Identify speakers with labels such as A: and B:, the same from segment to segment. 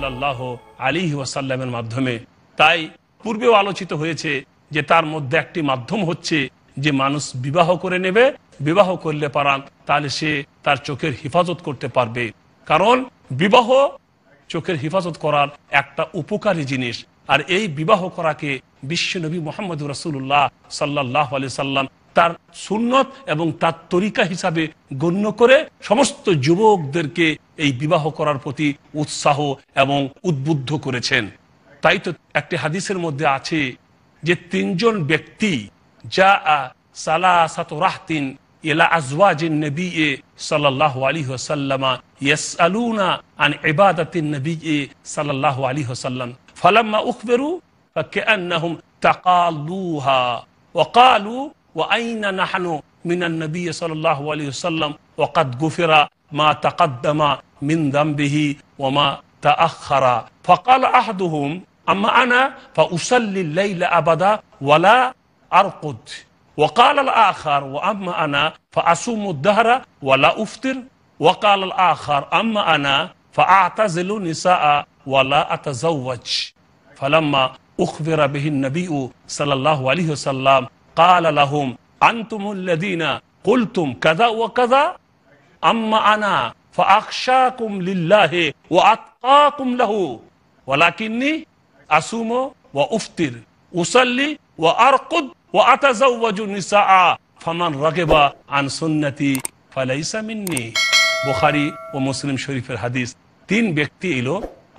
A: সাল্লাল্লাহু আলাইহি ওয়াসাল্লামের মাধ্যমে। তাই পূর্বেও আলোচিত হয়েছে যে তার মধ্যে একটি মাধ্যম হচ্ছে যে মানুষ বিবাহ করে নেবে, বিবাহ করলে পারান তাহলে সে তার চোখের হেফাজত করতে পারবে। কারণ বিবাহ চোখের হেফাজত করার একটা উপকারী জিনিস। আর এই বিবাহ করাকে বিশ্বনবী মুহাম্মদ রাসূলুল্লাহ সাল্লাল্লাহু আলাইহি সাল্লাম তার সুন্নত এবং তার তরিকা হিসাবে গণ্য করে সমস্ত যুবকদেরকে এই বিবাহ করার প্রতি উৎসাহ এবং উদ্বুদ্ধ করেছেন। তাই তো একটি হাদিসের মধ্যে আছে যে তিনজন ব্যক্তি যা সালাসাতু রাহতিন ইলা আজওয়াজিন নবী সাল্লাল্লাহু আলাইহি ওয়াসাল্লাম ইয়াসআলুনা আন ইবাদাতিন নবী সাল্লাল্লাহু আলাইহি ওয়াসাল্লাম ফালাম্মা উখবিরু ফাকান্নাহুম তাকালুহা ওয়া ক্বালু ওয়া আইনা নাহনু মিনান নবী সাল্লাল্লাহু আলাইহি ওয়াসাল্লাম ওয়া ক্বাদ গুফিরা মা তাকাদ্দামা মিন যামবিহি ওয়া মা তাআখারা ফাকালা আহাদুহুম আম্মা আনা ফাউসাল্লি আল-লাইলা আবাদা ওয়ালা আরকুদ وقال الآخر وأما أنا فأصوم الدهر ولا أفطر وقال الآخر أما أنا فأعتزل النساء ولا أتزوج فلما أخبر به النبي صلى الله عليه وسلم قال لهم أنتم الذين قلتم كذا وكذا أما أنا فأخشاكم لله وأتقاكم له ولكني أصوم وأفطر أصلي وأرقد وأتزوج النساء فمن رغب عن سنتي فليس مني। বুখারী ও মুসলিম শরীফের হাদিস। তিন ব্যক্তি এলো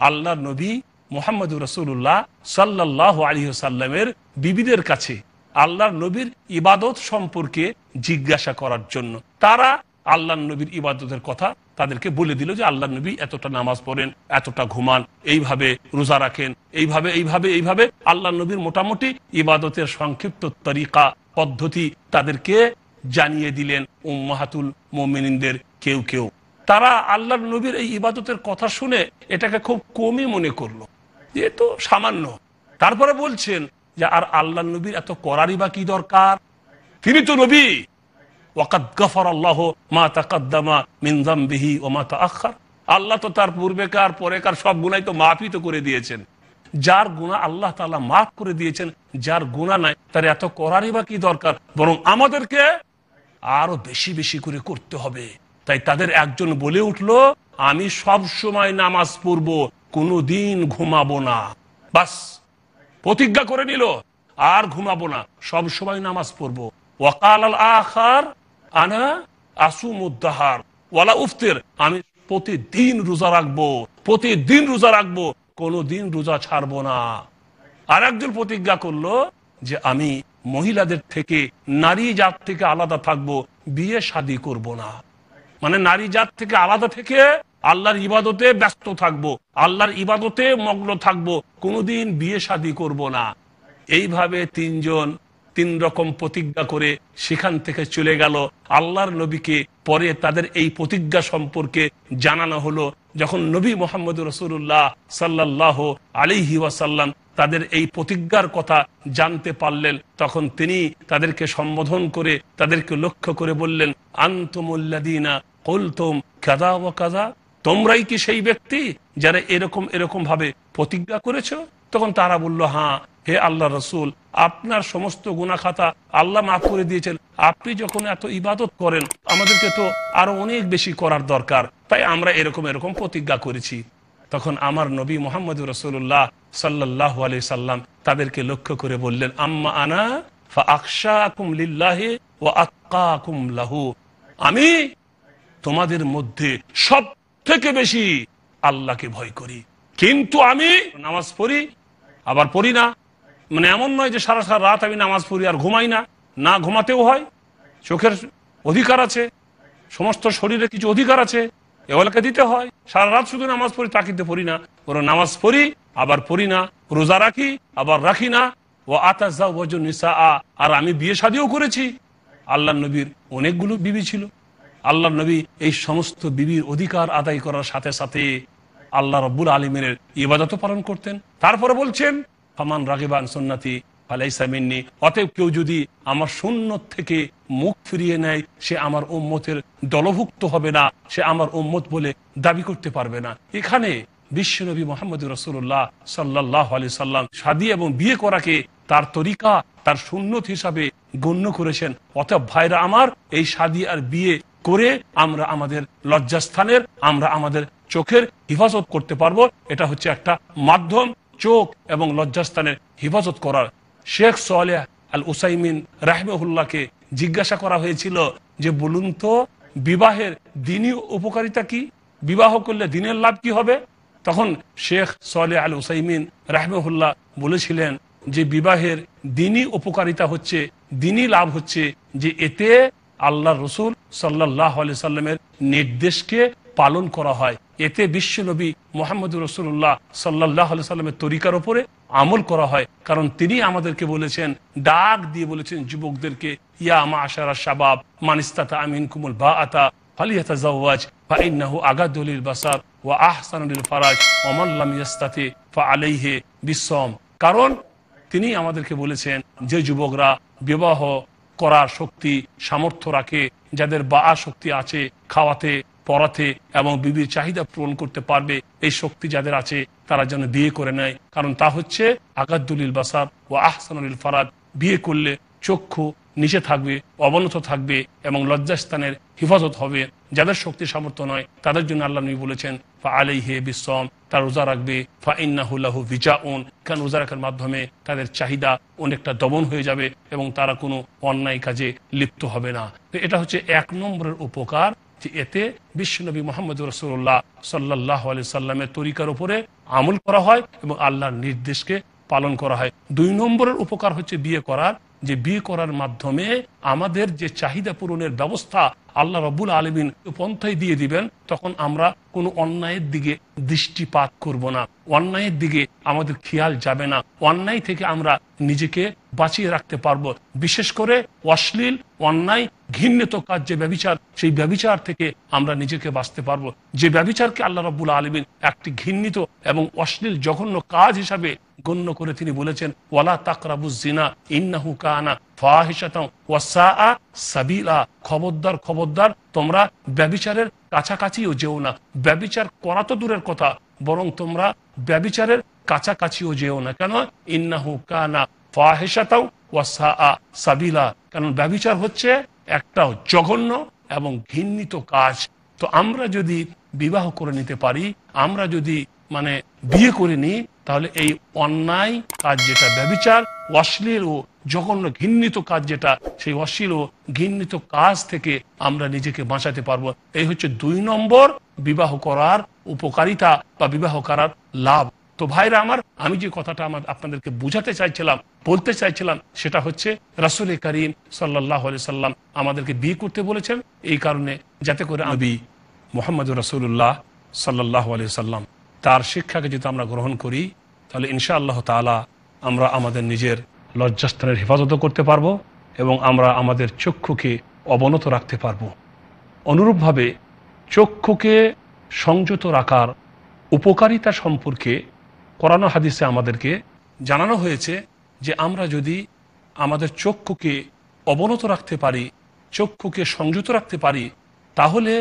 A: আল্লাহর নবী মুহাম্মদুর রাসূলুল্লাহ সাল্লাল্লাহু আলাইহি ওয়াসাল্লামের বিবিদের কাছে আল্লাহর নবীর ইবাদত সম্পর্কে জিজ্ঞাসা করার জন্য। তারা আল্লাহর নবীর ইবাদতের কথা তাদেরকে বলে দিল যে আল্লাহর নবী এতটা নামাজ পড়েন, এতটা ঘুমান, এইভাবে রোজা রাখেন, এইভাবে এইভাবে এইভাবে আল্লাহর নবীর মোটামুটি ইবাদতের সংক্ষিপ্ত তরিকা পদ্ধতি তাদেরকে জানিয়ে দিলেন উম্মাহাতুল মুমিনিনদের কেউ কেউ। তারা আল্লাহর নবীর এই ইবাদতের কথা শুনে এটাকে খুব কমই মনে করলো, যে তো সামান্য। তারপরে বলছেন যে আর আল্লাহর নবীর এত করারই বা কি দরকার, তিনি তো নবী। ওয়াকাদ গাফারাল্লাহু মা তাকাদ্দামা মিন যামবিহি ওয়া মা তাআখার, আল্লাহ তো তার পূর্বেকার পরেকার সব গুনাহ তো মাফই তো করে দিয়েছেন। যার গুনাহ আল্লাহ তাআলা মাফ করে দিয়েছেন, যার গুনাহ নাই তার এত করারই বা কি দরকার, বরং আমাদেরকে আরো বেশি বেশি করে করতে হবে। তাই তাদের একজন বলে উঠলো, আমি সব সময় নামাজ পড়বো, কোনোদিন ঘুমাবো না। বাস প্রতিজ্ঞা করে নিল, আর ঘুমাবো না, সব সময় নামাজ পড়বো। ওয়াকাল আল আখার আনা আসুমুদ দাহার ওয়ালা উফতির, আমি প্রতিদিন রোজা রাখবো, প্রতিদিন রোজা রাখবো, কোনোদিন রোজা ছাড়বো না। আর একজন প্রতিজ্ঞা করলো যে আমি মহিলাদের থেকে, নারী জাত থেকে আলাদা থাকবো, বিয়ে শাদী করব না। মানে নারী জাত থেকে আলাদা থেকে আল্লাহর ইবাদতে ব্যস্ত থাকবো, আল্লাহর ইবাদতে মগ্ন থাকবো, কোনোদিন বিয়ে শাদী করব না। এইভাবে তিনজন তিন রকম প্রতিজ্ঞা করে সেখান থেকে চলে গেল। আল্লাহর নবীকে পরে তাদের এই প্রতিজ্ঞা সম্পর্কে জানানো হলো। যখন নবী মুহাম্মদ রাসূলুল্লাহ সাল্লাল্লাহু আলাইহি ওয়াসাল্লাম তাদের এই প্রতিজ্ঞার কথা জানতে পারলেন, তখন তিনি তাদেরকে সম্বোধন করে তাদেরকে লক্ষ্য করে বললেন, আনতুমুল্লাযীনা কুলতুম কাযা ওয়া কাযা, তোমরাই কি সেই ব্যক্তি যারা এরকম এরকম ভাবে প্রতিজ্ঞা করেছো? তখন তারা বলল, হ্যাঁ হে আল্লাহ রসুল, আপনার সমস্ত গুনাহ খাতা আল্লাহ মাফ করে দিয়েছেন, আপনি যখন এত ইবাদত করেন আমাদেরকে তো আরো অনেক বেশি করার দরকার, তাই আমরা এরকম এরকম প্রতিজ্ঞা করেছি। তখন আমার নবী মুহাম্মদ রাসূলুল্লাহ সাল্লাল্লাহু আলাইহি সাল্লাম তাদেরকে লক্ষ্য করে বললেন, আম্মা আনা ফাআখশাকুম লিল্লাহি ওয়া আতকাকুম লাহু, আমি তোমাদের মধ্যে সব থেকে বেশি আল্লাহকে ভয় করি, কিন্তু আমি নামাজ পড়ি আবার পড়ি না। মানে এমন নয় যে সারা সারা রাত আমি নামাজ পড়ি আর ঘুমাই না, না ঘুমাতেও হয়, চোখের অধিকার আছে, সমস্ত শরীরে কিছু অধিকার আছে, এগুলোকে দিতে হয়। সারা রাত শুধু নামাজ পড়ি তা কিন্তু পড়ি না, বরং নামাজ পড়ি আবার পড়ি না, রোজা রাখি আবার রাখি না। ও আতাযাওয়াজুন নিসা, আর আমি বিয়ে শাদীও করেছি। আল্লাহর নবীর অনেকগুলো বিবি ছিল। আল্লাহর নবী এই সমস্ত বিবির অধিকার আদায় করার সাথে সাথে আল্লাহ রাব্বুল আলামিনের ইবাদত পালন করতেন। তারপরে বলছেন, ফামান রাগিবা আন সুন্নতি ফালাইসা মিন্নি, অতএব কেউ যদি আমার সুন্নত থেকে মুখ ফিরিয়ে নেয় সে আমার উম্মতের দলভুক্ত হবে না, সে আমার উম্মত বলে দাবি করতে পারবে না। এখানে বিশ্বনবী মুহাম্মদ রাসূলুল্লাহ সাল্লাল্লাহু আলাইহি সাল্লাম শাদী এবং বিয়ে করাকে তার তরিকা, তার সুন্নত হিসাবে গণ্য করেছেন। অতএব ভাইরা আমার, এই শাদী আর বিয়ে করে আমরা আমাদের লজ্জাস্থানের, আমরা আমাদের চোখের হেফাজত করতে পারবো। এটা হচ্ছে একটা মাধ্যম, চোখ এবং লজ্জাস্থানের হেফাজত করার। শেখ সালেহ আল উসাইমিন রাহিমাহুল্লাহকে জিজ্ঞাসা করা হয়েছিল যে বলুন তো বিবাহের দ্বীনি উপকারিতা কি, বিবাহ করলে দ্বীনের লাভ কি হবে? তখন শেখ সালেহ আল উসাইমিন রাহিমাহুল্লাহ বলেছিলেন যে বিবাহের দ্বীনি উপকারিতা হচ্ছে, দ্বীনি লাভ হচ্ছে যে এতে আল্লাহ রসুল সাল্লাল্লাহু আলাইহি সাল্লামের নির্দেশকে পালন করা হয়, এতে বিশ্বনবী মুহাম্মদ রাসূলুল্লাহ সাল্লাল্লাহু আলাইহি সাল্লামের তরিকার উপরে আমল করা হয়। কারণ তিনি আমাদেরকে বলেছেন, ডাক দিয়ে বলেছেন যুবকদেরকে, ইয়া মা'শারা শাবাব মান ইসতাতা মিনকুমুল বাআতা ফালিয়াতাজাওয়াজ ফাইন্নাহু আগাদু লিল বাসার ওয়া আহসানু লিল ফারাজ ওয়া মান লাম ইসতাতি ফাআলাইহি বিসসাম। কারণ তিনি আমাদেরকে বলেছেন যে যুবকরা বিবাহ করার শক্তি সামর্থ্য রাখে, যাদের বাআ শক্তি আছে, খাওয়াতে পড়াতে এবং বিবির চাহিদা পূরণ করতে পারবে, এই শক্তি যাদের আছে তারা যেন বিয়ে করে নেয়। কারণ তা হচ্ছে আগাদুলিল বাসার ও আহসানুল ফারাজ। বিয়ে করলে চক্ষু নিচে থাকবে, অবনত থাকবে এবং লজ্জাস্থানের হেফাজত হবে। যাদের শক্তি সামর্থ্য নয় তাদের জন্য আল্লাহ নবী বলেছেন ফা আলাইহি বিসসাম, তার রোজা রাখবে, ফা ইন্নাহু লাহু বিজাউন, কারণ রোজা রাখার মাধ্যমে তাদের চাহিদা অনেকটা দমন হয়ে যাবে এবং তারা কোনো অন্যায় কাজে লিপ্ত হবে না। তো এটা হচ্ছে এক নম্বরের উপকার, যে এতে বিশ্বনবী মুহাম্মদ রাসূলুল্লাহ সাল্লাল্লাহু আলাইহি সাল্লামের তরিকার উপরে আমল করা হয় এবং আল্লাহর নির্দেশকে পালন করা হয়। দুই নম্বরের উপকার হচ্ছে বিয়ে করার, যে বিয়ে করার মাধ্যমে আমাদের যে চাহিদা পূরণের ব্যবস্থা আল্লাহ রাব্বুল আলামিন পন্থায় দিয়ে দিবেন, তখন আমরা কোনো অন্যায়ের দিকে দৃষ্টিপাত করব না, অন্যায়ের দিকে আমাদের খেয়াল যাবে না, অন্যায় থেকে আমরা নিজেকে বাঁচিয়ে রাখতে পারবো। বিশেষ করে অশ্লীল, অন্যায়, ঘৃণিত কাজ যে ব্যভিচার, সেই ব্যভিচার থেকে আমরা নিজেকে বাঁচতে পারবো। যে ব্যভিচারকে আল্লাহ রাব্বুল আলামিন একটি ঘৃণিত এবং অশ্লীল জঘন্য কাজ হিসাবে গণ্য করে তিনি বলেছেন, ওয়ালা তাকরাবুজ জিনা ইন্নাহু কানা ফাহিশাতান ওয়া সাআ সাবিলা। খবরদার, খবরদার, তোমরা ব্যভিচারের কাছাকাছিও যেও না। ব্যভিচার করা তো দূরের কথা, বরং তোমরা ব্যভিচারের কাছাকাছিও যেও না। কেন? ইন্নাহু কানা ফাহিশাতান ওয়া সাআ সাবিলা। কারণ ব্যভিচার হচ্ছে একটা জঘন্য এবং ঘৃণিত কাজ। তো আমরা যদি বিবাহ করে নিতে পারি, আমরা যদি বিয়ে করে নিই, তাহলে এই অন্যায় কাজ যেটা ব্যভিচার, অশ্লীল ও জঘন্য ঘৃণিত কাজ যেটা, সেই অশ্লীল ও ঘৃণিত কাজ থেকে আমরা নিজেকে বাঁচাতে পারবো। এই হচ্ছে দুই নম্বর বিবাহ করার উপকারিতা বা বিবাহ করার লাভ। তো ভাইরা আমার, আমি যে কথাটা আপনাদেরকে বুঝাতে চাইছিলাম, বলতে চাইছিলাম, সেটা হচ্ছে রাসূল করিম সাল্লাল্লাহু আলাইহি সাল্লাম আমাদেরকে বিয়ে করতে বলেছেন এই কারণে, যাতে করে নবী মুহাম্মদ রাসূলুল্লাহ সাল্লাল্লাহু আলাইহি সাল্লাম তার শিক্ষাকে যদি আমরা গ্রহণ করি, তাহলে ইনশাআল্লাহ তাআলা আমরা আমাদের নিজের লজ্জাস্থানের হেফাজতও করতে পারবো এবং আমরা আমাদের চক্ষুকে অবনত রাখতে পারবো। অনুরূপভাবে চক্ষুকে সংযত রাখার উপকারিতা সম্পর্কে কোরআন ও হাদিসে আমাদেরকে জানানো হয়েছে যে আমরা যদি আমাদের চক্ষুকে অবনত রাখতে পারি, চক্ষুকে সংযত রাখতে পারি, তাহলে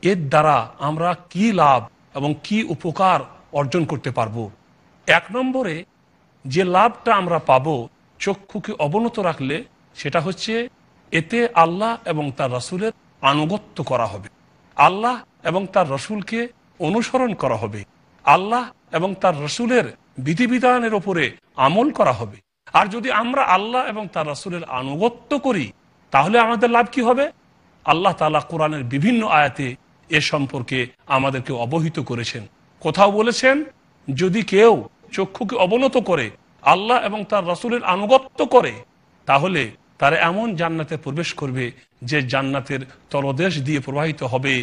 A: এর দ্বারা আমরা কি লাভ এবং কি উপকার অর্জন করতে পারবো। এক নম্বরে যে লাভটা আমরা পাবো চক্ষুকে অবনত রাখলে, সেটা হচ্ছে এতে আল্লাহ এবং তার রাসূলের আনুগত্য করা হবে, আল্লাহ এবং তার রাসূলকে অনুসরণ করা হবে, আল্লাহ এবং তার রাসূলের বিধিবিধানের উপরে আমল করা হবে। আর যদি আমরা আল্লাহ এবং তার রাসূলের আনুগত্য করি, তাহলে আমাদের লাভ কি হবে? আল্লাহ তাআলা কোরআনের বিভিন্ন আয়াতে এ সম্পর্কে আমাদেরকে অবহিত করেছেন। কোথাও বলেছেন, যদি কেউ চক্ষুকে অবনত করে, আল্লাহ এবং তার রাসূলের আনুগত্য করে, তাহলে তারা এমন জান্নাতে প্রবেশ করবে যে জান্নাতের তলদেশ দিয়ে প্রবাহিত হবে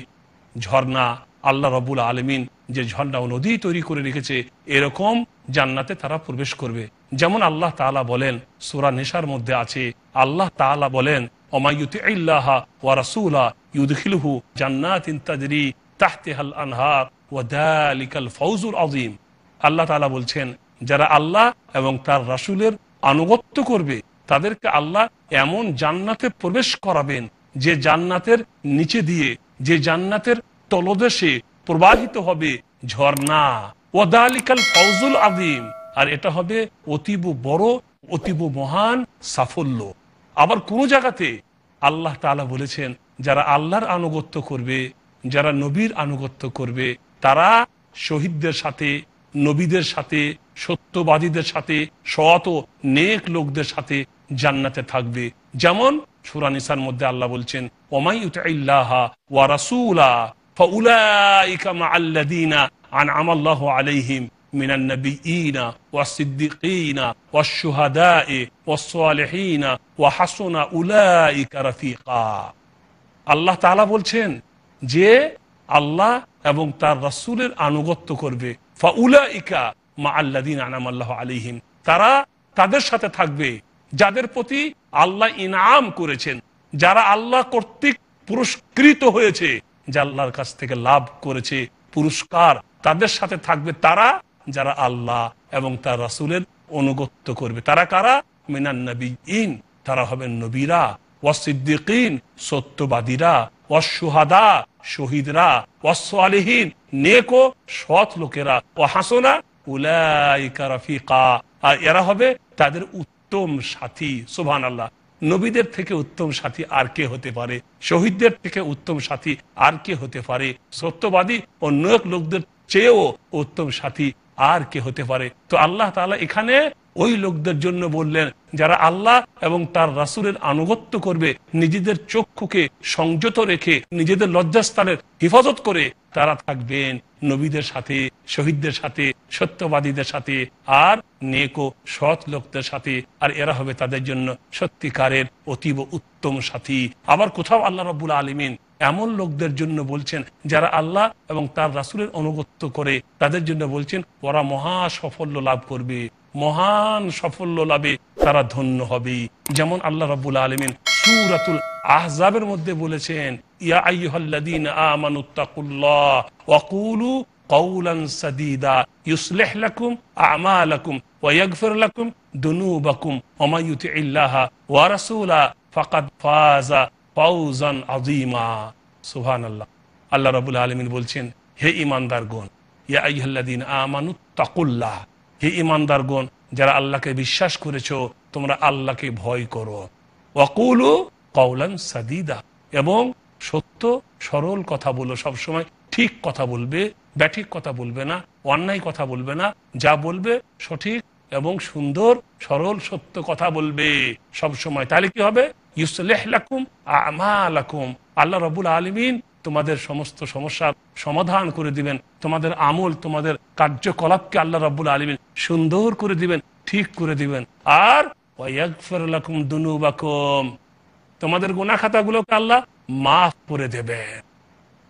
A: ঝর্ণা। আল্লাহ রাব্বুল আলামিন যে ঝর্ণা ও নদী তৈরি করে রেখেছে, এরকম জান্নাতে তারা প্রবেশ করবে। যেমন আল্লাহ তাআলা বলেন, সূরা নিসার মধ্যে আছে, আল্লাহ তাআলা বলেন, ওমা ইউতিইল্লাহা ওয়া রাসূলা ইউদখিলুহু জান্নাতিন তাজরি তাহতিহাল আনহার ওয়া যালিকাল ফাওজুল আযীম। আল্লাহ তাআলা বলছেন, যারা আল্লাহ এবং তার রাসূলের আনুগত্য করবে, তাদেরকে আল্লাহ এমন জান্নাতে প্রবেশ করাবেন যে জান্নাতের নিচে দিয়ে, যে জান্নাতের তলদেশে প্রবাহিত হবে ঝর্ণা। ওয়াদালিকাল ফাউজুল আযীম, আর এটা হবে অতীব বড়, অতীব মহান সাফল্য। আবার কোন জায়গাতে আল্লাহ তাআলা বলেছেন, যারা আল্লাহর আনুগত্য করবে, যারা নবীর আনুগত্য করবে, তারা শহীদদের সাথে, নবীদের সাথে, সত্যবাদীদের সাথে, সৎ ও নেক লোকদের সাথে জান্নাতে থাকবে। যেমন সূরা নিসার মধ্যে আল্লাহ বলছেন, ওমাই ইউতিল্লাহা ওয়া রাসূলা ফাউলাইকা মাআল্লাযীনা আনআমাল্লাহু আলাইহিম মিনান নাবিয়্যিনা ওয়াস সিদ্দীকিনা ওয়াশ শুহাদায়ে ওয়াস সালিহিনা ওয়া হাসুনা উলাইকা রাফিকা। আল্লাহ তাআলা বলছেন যে আল্লাহ এবং তার রাসূলের আনুগত্য করবে, ফাউলাইকা মাআল্লাযীনা আনআমাল্লাহু আলাইহিম, তারা তাদের সাথে থাকবে যাদের প্রতি আল্লাহ ইনাম করেছেন, যারা আল্লাহ কর্তৃক পুরস্কৃত হয়েছে, যা আল্লাহর কাছ থেকে লাভ করেছে পুরস্কার, তাদের সাথে থাকবে তারা যারা আল্লাহ এবং তার রাসূলের অনুগত্য করবে। তারা কারা? মিনান নাবিয়্যিন, তারা হবেন নবীরা, ওয়াস সিদ্দীকিন, সত্যবাদীরা, ওয়াস শুহাদা, শহীদরা, ওয়াস সালিহিন, নেক ও সৎ লোকেরা, ওয়া হাসুনা উলাইকা রাফিকা, আর এরা হবে তাদের উত্তম সাথী। সুবহানাল্লাহ। নবীদের থেকে উত্তম সাথী আর কে হতে পারে? শহীদদের থেকে উত্তম সাথী আর কে হতে পারে? সত্যবাদী ও নেক লোকদের চেয়েও উত্তম সাথী আর কে হতে পারে? তো আল্লাহ তাআলা এখানে ওই লোকদের জন্য বললেন যারা আল্লাহ এবং তার রাসূলের আনুগত্য করবে, নিজেদের চক্ষুকে সংযত রেখে নিজেদের লজ্জাস্থানের হেফাজত করে তারা থাকবেন নবীদের সাথে, শহীদদের সাথে, সত্যবাদীদের সাথে, আর নেক ও সৎ লোকদের সাথে, আর এরা হবে তাদের জন্য সত্যিকারের অতীব উত্তম সাথী। আবার কোথাও আল্লাহ রাব্বুল আলামিন এমন লোকদের জন্য বলছেন যারা আল্লাহ এবং তার রাসূলের অনুগত্য করে, তাদের জন্য বলছেন ওরা মহা সাফল্য লাভ করবে, মহান সাফল্য লাভে তারা ধন্য হবে। যেমন আল্লাহ রাব্বুল আলামিন সূরাতুল আহজাবের মধ্যে বলেছেন, ইয়া আইয়ুহাল্লাযীনা আমানুত্তাকুল্লাহ ওয়া কুলু কাওলান সাদীদা ইউসলিহ লাকুম আ'মালাকুম ওয়া ইয়াগফির লাকুম দুনুবাকুম ওয়া মান ইউতিইল্লাহা ওয়া রাসূলা ফাকাদ ফাযা ফাওজান আযীমা। সুবহানাল্লাহ। আল্লাহ রাব্বুল আলামিন বলছেন, হে ঈমানদারগণ, ইয়া আইয়ুহাল্লাযীনা আমানুত্তাকুল্লাহ, হে ঈমানদারগণ, যারা আল্লাহকে বিশ্বাস করেছো, তোমরা আল্লাহকে ভয় করো। ওয়াকুলু কাওলান সাদীদা, এবং সত্য সরল কথা বলো, সবসময় ঠিক কথা বলবে, ব্যাঠিক কথা বলবে না, অন্যায় কথা বলবে না, যা বলবে সঠিক এবং সুন্দর সরল সত্য কথা বলবে সব সময়। তাহলে কি হবে? ইউসলিহ লাকুম আমালাকুম, আল্লাহ রাব্বুল আলামিন তোমাদের সমস্ত সমস্যার সমাধান করে দিবেন, তোমাদের আমল, তোমাদের কার্যকলাপকে আল্লাহ রাব্বুল আলামিন সুন্দর করে দিবেন, ঠিক করে দিবেন। আর ওয়ায়াগফির লাকুম দুনুবাকুম, তোমাদের গুনাহ খাতাগুলোকে আল্লাহ মাফ করে দেবেন।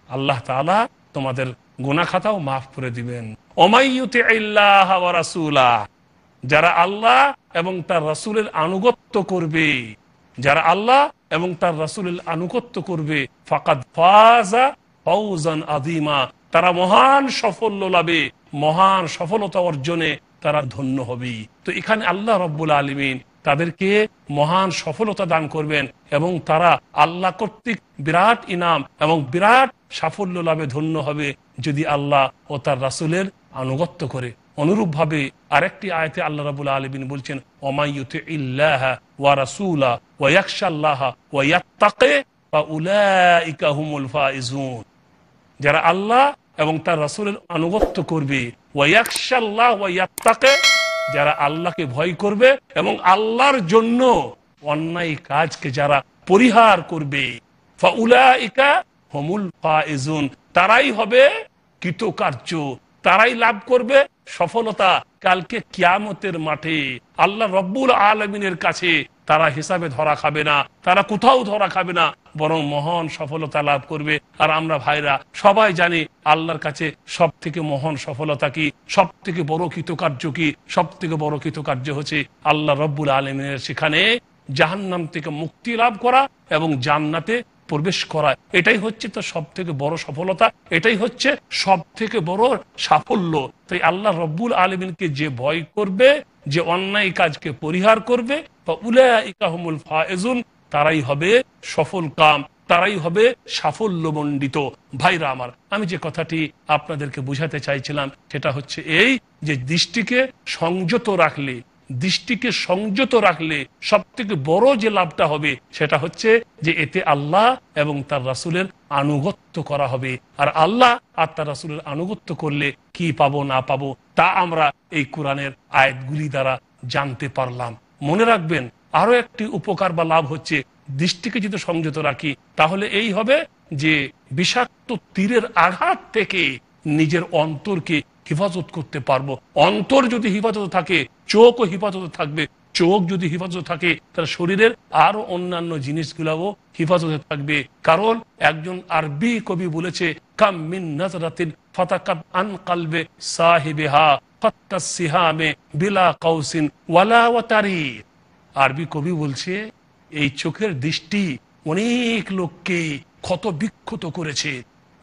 A: আল্লাহ তাআলা তোমাদের গুনাহ খাতাও মাফ করে দিবেন। ওমাই ইউতিইল্লাহ ওয়া রাসূলা, যারা আল্লাহ এবং তার রাসূলের আনুগত্য করবে, যারা আল্লাহ এবং তার রাসূলের আনুগত্য করবে, ফাকাদ ফাযা ফাওজান আযীমা, তারা মহান সাফল্য লাভে, মহান সফলতা অর্জনে তারা ধন্য হবে। তো এখানে আল্লাহ রাব্বুল আলামিন তাদেরকে মহান সফলতা দান করবেন এবং তারা আল্লাহ কর্তৃক বিরাট ইনাম এবং বিরাট সাফল্য লাভে ধন্য হবে যদি আল্লাহ ও তার রাসূলের আনুগত্য করে। অনুরূপ ভাবে আরেকটি আয়াতে আল্লাহ রাব্বুল আলামিন বলছেন, ওমাই ইউতিইল্লাহা ওয়া রাসূলা ওয়া ইয়াখশাল্লাহা ওয়া ইয়াত্তাকি ফাউলাইকা হুমুল ফাইজুন, যারা আল্লাহ এবং তার রাসূলের আনুগত্য করবে, ওয়া ইয়াখশাল্লাহ ওয়া ইয়াত্তাকি, যারা আল্লাহকে ভয় করবে এবং আল্লাহর জন্য অন্যায় কাজকে যারা পরিহার করবে, ফাউলাইকা হুমুল ফাইজুন, তারাই হবে কৃতকার্য, তারাই লাভ করবে সফলতা কালকে কিয়ামতের মাঠে। আল্লাহ রব্বুল আলামিনের কাছে তারা হিসাবে ধরা খাবে না, তারা কোথাও ধরা খাবে না, বরং মহান সফলতা লাভ করবে। আর আমরা ভাইরা সবাই জানি আল্লাহর কাছে সব থেকে মহান সফলতা কি, সব থেকে বড় কৃতকার্য কি? সব থেকে বড় কৃতকার্য হচ্ছে আল্লাহ রব্বুল আলামিনের সেখানে জাহান্নাম থেকে মুক্তি লাভ করা এবং জান্নাতে প্রবেশ করা। এটাই হচ্ছে তো সব থেকে বড় সফলতা, এটাই হচ্ছে সব থেকে বড় সাফল্য। তাই আল্লাহ রব্বুল আলামিনকে যে ভয় করবে, যে অন্যায় কাজকে পরিহার করবে, ফাউলাইকা হুমুল ফাইজুন, তারাই হবে সফল কাম, তারাই হবে সাফল্যমণ্ডিত। ভাইরা আমার, আমি যে কথাটি আপনাদেরকে বুঝাতে চাইছিলাম সেটা হচ্ছে এই, যে দৃষ্টিকে সংযত রাখলে সব থেকে বড় যে লাভটা হবে সেটা হচ্ছে যে এতে আল্লাহ এবং তার রাসূলের আনুগত্য করা হবে। আর আল্লাহ আর তার রাসূলের আনুগত্য করলে কি পাবো না পাবো তা আমরা এই কোরআনের আয়াতগুলি দ্বারা জানতে পারলাম। মনে রাখবেন, আরো একটি উপকার বা লাভ হচ্ছে, দৃষ্টিকে যদি সংযত রাখি তাহলে এই হবে যে বিষাক্ত তীরের আঘাত থেকে নিজের অন্তরকে হেফাজত করতে পারবো। অন্তর যদি হেফাজত থাকে, চোখও হেফাজত থাকবে। চোখ যদি হেফাজত থাকে, তার শরীরের আরো অন্যান্য জিনিসগুলাও হেফাজতে থাকবে। কারণ একজন আরবি কবি বলেছে, কাম মিন নাজরাতিন ফাতাকাত আন কলবে সাহিবিহা ফাত্তাস সিহামে বিলা কাউসিন ওয়ালা ওয়াতারি। আরবি কবি বলছে, এই চোখের দৃষ্টি অনেক লোককে ক্ষত বিক্ষত করেছে।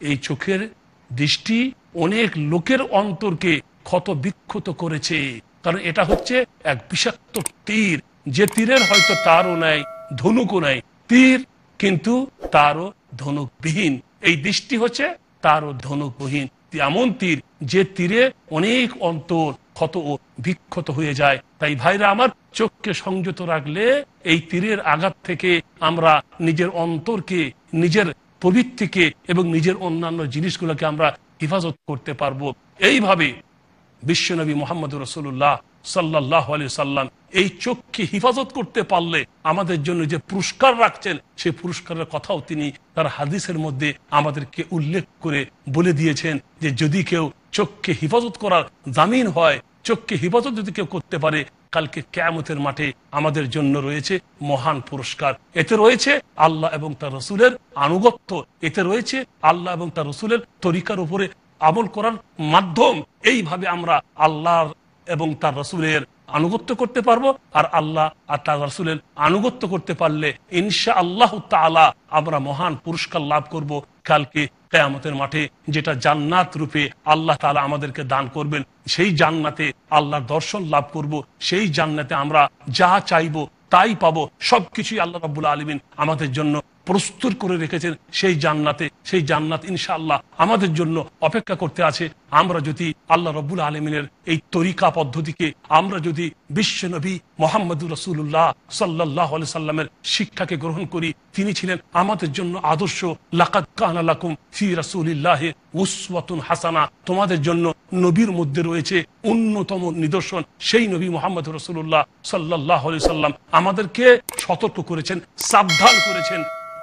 A: এই চোখের দৃষ্টি অনেক লোকের অন্তরকে ক্ষত বিক্ষত করেছে। কারণ এটা হচ্ছে এক বিষাক্ত তীর, যে তীরের হয়তো তারও নাই, ধনুকও নাই, তীর কিন্তু তারও ধনুকবিহীন। এই দৃষ্টি হচ্ছে তারও ধনুকবিহীন এমন তীর, যে তীরে অনেক অন্তর ক্ষত ও বিক্ষত হয়ে যায়। তাই ভাইরা আমার, চোখকে সংযত রাখলে এই তীরের আঘাত থেকে আমরা নিজের অন্তরকে, নিজের প্রবৃত্তিকে এবং নিজের অন্যান্য জিনিসগুলোকে আমরা হেফাজত করতে পারবো। এইভাবে বিশ্বনবী মুহাম্মদ রাসূলুল্লাহ সাল্লাল্লাহু আলাইহি সাল্লাম এই চোখকে হেফাজত করতে পারলে আমাদের জন্য যে পুরস্কার রাখছেন, সেই পুরস্কারের কথাও তিনি তার হাদিসের মধ্যে আমাদেরকে উল্লেখ করে বলে দিয়েছেন, যে যদি কেউ চোখকে হেফাজত করার জামিন হয়, চোখকে হেফাজত যদি কেউ করতে পারে, কালকে কিয়ামতের মাঠে আমাদের জন্য রয়েছে মহান পুরস্কার। এতে রয়েছে আল্লাহ এবং তার রাসূলের আনুগত্য, এতে রয়েছে আল্লাহ এবং তার রাসূলের তরিকার উপরে আমল করার মাধ্যম। এইভাবে আমরা আল্লাহ এবং তার রাসূলের আনুগত্য করতে পারবো। আর আল্লাহ আর তার রাসূলের আনুগত্য করতে পারলে ইনশাআল্লাহ তাআলা আমরা মহান পুরস্কার লাভ করব কালকে কিয়ামতের মাঠে, যেটা জান্নাত রূপে আল্লাহ তাআলা আমাদেরকে দান করবেন। সেই জান্নাতে আল্লাহর দর্শন লাভ করব। সেই জান্নাতে আমরা যা চাইবো তাই পাবো। সবকিছুই আল্লাহ রাব্বুল আলামিন আমাদের জন্য প্রস্তুত করে রেখেছেন সেই জান্নাতে। সেই জান্নাত ইনশাআল্লাহ আমাদের জন্য অপেক্ষা করতে আছে। আমরা যদি আল্লাহ রাব্বুল আলামিনের এই তরিকা পদ্ধতিকে, আমরা যদি বিশ্বনবী মুহাম্মদুর রাসূলুল্লাহ সাল্লাল্লাহু আলাইহি সাল্লামের শিক্ষাকে গ্রহণ করি, তিনি ছিলেন আমাদের জন্য আদর্শ। লাকাদ কানা লাকুম ফি রাসূলিল্লাহি উসওয়াতুন হাসানা, তোমাদের জন্য নবীর মধ্যে রয়েছে অন্যতম নিদর্শন। সেই নবী মুহাম্মদ রাসূলুল্লাহ সাল্লাল্লাহু আলাইহি সাল্লাম আমাদেরকে সতর্ক করেছেন, সাবধান করেছেন,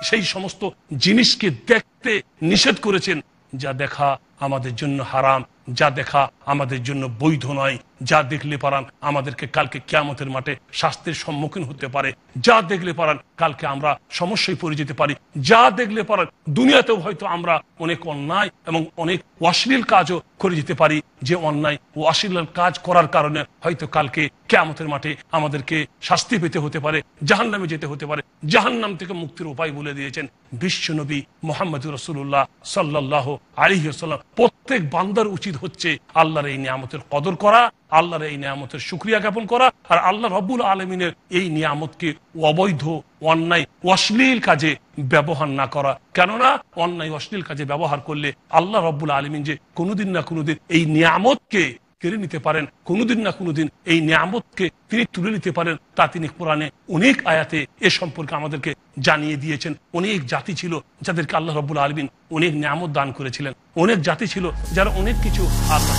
A: সেই সমস্ত জিনিসকে দেখতে নিষেধ করেছেন যা দেখা আমাদের জন্য হারাম, যা দেখা আমাদের জন্য বৈধ নয়, যা দেখলে পারান আমাদেরকে কালকে কিয়ামতের মাঠে শাস্তির সম্মুখীন হতে পারে, যা দেখলে পারান কালকে আমরা সমস্যায় পড়ে যেতে পারি, যা দেখলে পারান দুনিয়াতেও হয়তো আমরা অনেক অন্যায় এবং অনেক অশ্লীল কাজও করে যেতে পারি, যে অন্যায় ও অশ্লীল কাজ করার কারণে হয়তো কালকে কিয়ামতের মাঠে আমাদেরকে শাস্তি পেতে হতে পারে, জাহান্নামে যেতে হতে পারে। জাহান্নাম থেকে মুক্তির উপায় বলে দিয়েছেন বিশ্বনবী মুহাম্মদুর রাসূলুল্লাহ সাল্লাল্লাহু আলাইহি ওয়াসাল্লাম। প্রত্যেক বান্দার উচিত হচ্ছে আল্লাহর এই নিয়ামতের কদর করা, আল্লাহর এই নিয়ামতের শুকরিয়া জ্ঞাপন করা, আর আল্লাহ রাব্বুল আলামিনের এই নিয়ামতকে অবৈধ, অন্যায়, অশ্লীল কাজে ব্যবহার না করা। কেননা অন্যায় অশ্লীল কাজে ব্যবহার করলে আল্লাহ রাব্বুল আলামিন যে কোনোদিন না কোনোদিন এই নিয়ামতকে কেড়ে নিতে পারেন, কোনোদিন না কোনোদিন এই নিয়ামতকে তিনি তুলে নিতে পারেন, তা তিনি কোরআনে অনেক আয়াতে এ সম্পর্কে আমাদেরকে জানিয়ে দিয়েছেন। অনেক জাতি ছিল যাদেরকে আল্লাহ রাব্বুল আলামিন অনেক নিয়ামত দান করেছিলেন, অনেক জাতি ছিল যারা অনেক কিছু আল্লাহ